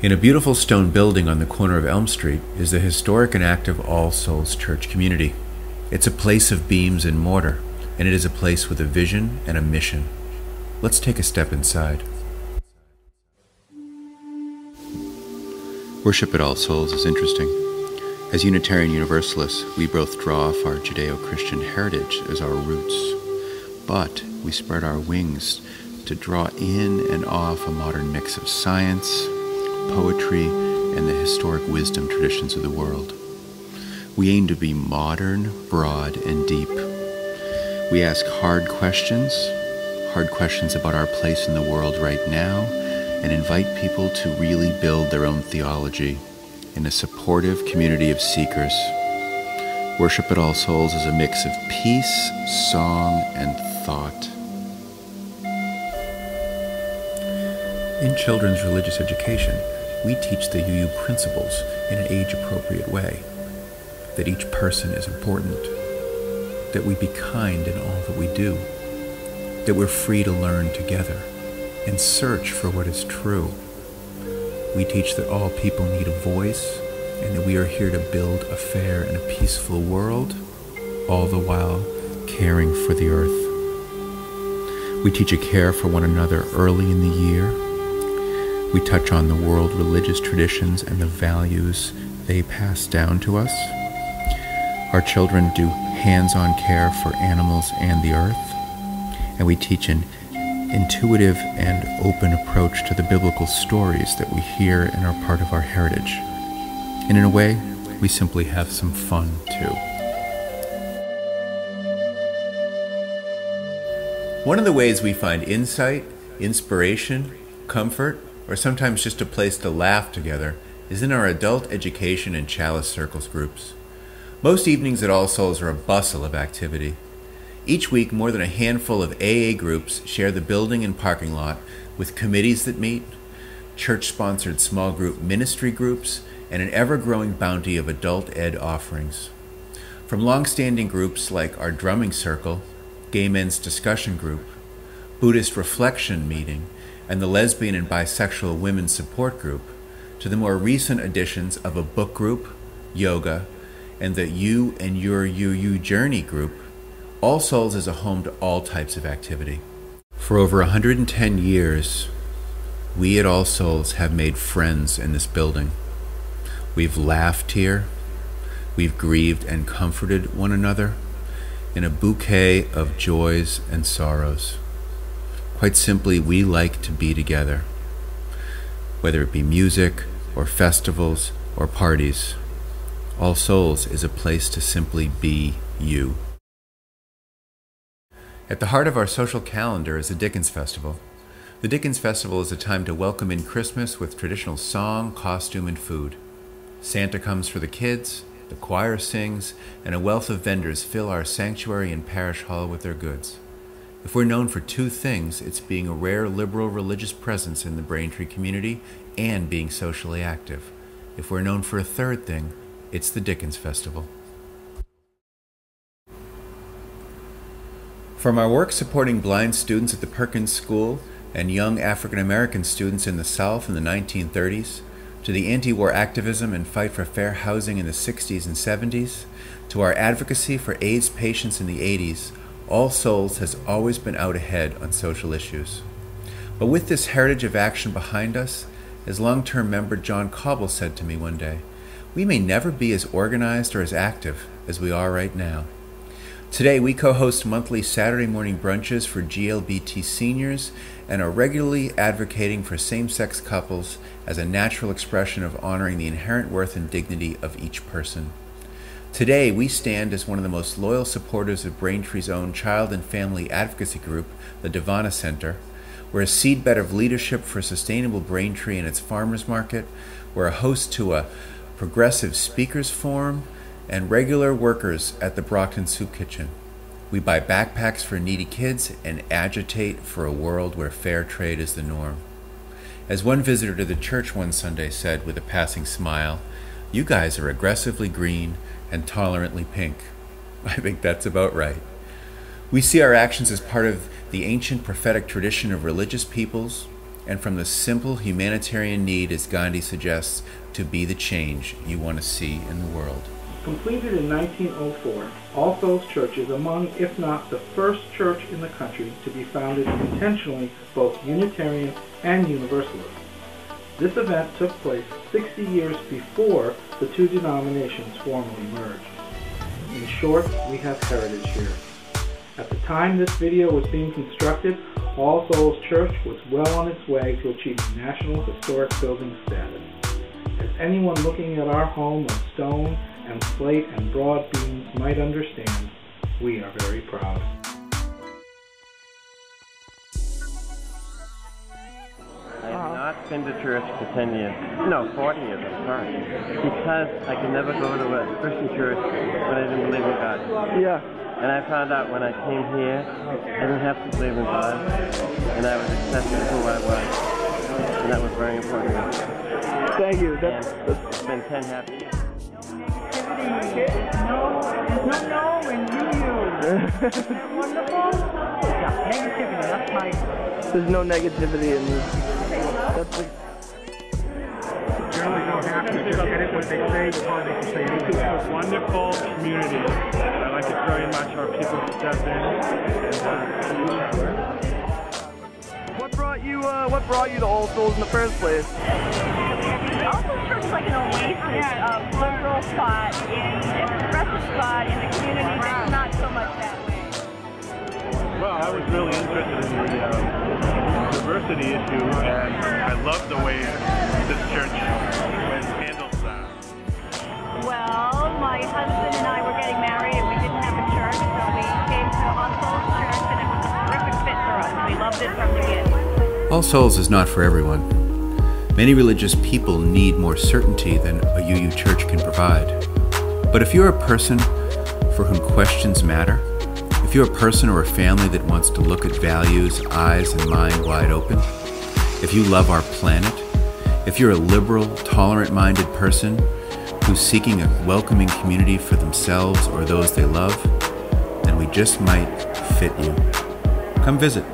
In a beautiful stone building on the corner of Elm Street is the historic and active All Souls Church community. It's a place of beams and mortar, and it is a place with a vision and a mission. Let's take a step inside. Worship at All Souls is interesting. As Unitarian Universalists, we both draw off our Judeo-Christian heritage as our roots, but we spread our wings to draw in and off a modern mix of science, poetry, and the historic wisdom traditions of the world. We aim to be modern, broad, and deep. We ask hard questions about our place in the world right now, and invite people to really build their own theology in a supportive community of seekers. Worship at All Souls is a mix of peace, song, and thought. In children's religious education, we teach the UU principles in an age-appropriate way. That each person is important. That we be kind in all that we do. That we're free to learn together and search for what is true. We teach that all people need a voice and that we are here to build a fair and a peaceful world, all the while caring for the earth. We teach a care for one another early in the year. We touch on the world religious traditions and the values they pass down to us. Our children do hands-on care for animals and the earth, and we teach an intuitive and open approach to the biblical stories that we hear and are part of our heritage. And in a way, we simply have some fun too. One of the ways we find insight, inspiration, comfort, or sometimes just a place to laugh together is in our adult education and chalice circles groups. Most evenings at All Souls are a bustle of activity. Each week, more than a handful of AA groups share the building and parking lot with committees that meet, church-sponsored small group ministry groups, and an ever-growing bounty of adult ed offerings. From long-standing groups like our drumming circle, Gay Men's Discussion Group, Buddhist Reflection Meeting, and the Lesbian and Bisexual Women's Support Group, to the more recent additions of a book group, yoga, and the You and Your UU Journey group, All Souls is a home to all types of activity. For over 110 years, we at All Souls have made friends in this building. We've laughed here, we've grieved and comforted one another in a bouquet of joys and sorrows. Quite simply, we like to be together, whether it be music or festivals or parties. All Souls is a place to simply be you. At the heart of our social calendar is the Dickens Festival. The Dickens Festival is a time to welcome in Christmas with traditional song, costume, and food. Santa comes for the kids, the choir sings, and a wealth of vendors fill our sanctuary and parish hall with their goods. If we're known for two things, it's being a rare liberal religious presence in the Braintree community and being socially active. If we're known for a third thing, it's the Dickens Festival. From our work supporting blind students at the Perkins School and young African American students in the South in the 1930s, to the anti-war activism and fight for fair housing in the 60s and 70s, to our advocacy for AIDS patients in the 80s, All Souls has always been out ahead on social issues. But with this heritage of action behind us, as long-term member John Cobble said to me one day, we may never be as organized or as active as we are right now. Today, we co-host monthly Saturday morning brunches for GLBT seniors and are regularly advocating for same-sex couples as a natural expression of honoring the inherent worth and dignity of each person. Today, we stand as one of the most loyal supporters of Braintree's own child and family advocacy group, the Devana Center. We're a seedbed of leadership for sustainable Braintree and its farmers market. We're a host to a progressive speakers forum and regular workers at the Brockton Soup Kitchen. We buy backpacks for needy kids and agitate for a world where fair trade is the norm. As one visitor to the church one Sunday said with a passing smile, "You guys are aggressively green and tolerantly pink." I think that's about right. We see our actions as part of the ancient prophetic tradition of religious peoples and from the simple humanitarian need, as Gandhi suggests, to be the change you want to see in the world. Completed in 1904, All Souls Church is among, if not the first church in the country to be founded intentionally both Unitarian and Universalist. This event took place 60 years before the two denominations formally merged. In short, we have heritage here. At the time this video was being constructed, All Souls Church was well on its way to achieving National Historic Building status. As anyone looking at our home of stone and slate and broad beams might understand, we are very proud. I have not been to church for 10 years. No, 40 years, I'm sorry. Because I could never go to a Christian church when I didn't believe in God. Yeah. And I found out when I came here, I didn't have to believe in God. And I was accepted for what I was. And that was very important to me. Thank you. It's been 10 happy years. There's no in you. Isn't that wonderful? Yeah, negativity, that's my... There's no negativity in this. That's the... Generally don't have to just edit what they say before they can say anything. It's a wonderful community. I like it very much how people step in. What brought you to All Souls in the first place? All Souls Church is like an oasis, a liberal spot, a progressive spot in the community that's not so much that way. Well, I was really interested in the diversity issue, and I love the way this church handles that. Well, my husband and I were getting married and we didn't have a church, so we came to All Souls Church and it was a terrific fit for us. We loved it from the beginning. All Souls is not for everyone. Many religious people need more certainty than a UU church can provide. But if you're a person for whom questions matter, if you're a person or a family that wants to look at values, eyes and mind wide open, if you love our planet, if you're a liberal, tolerant-minded person who's seeking a welcoming community for themselves or those they love, then we just might fit you. Come visit.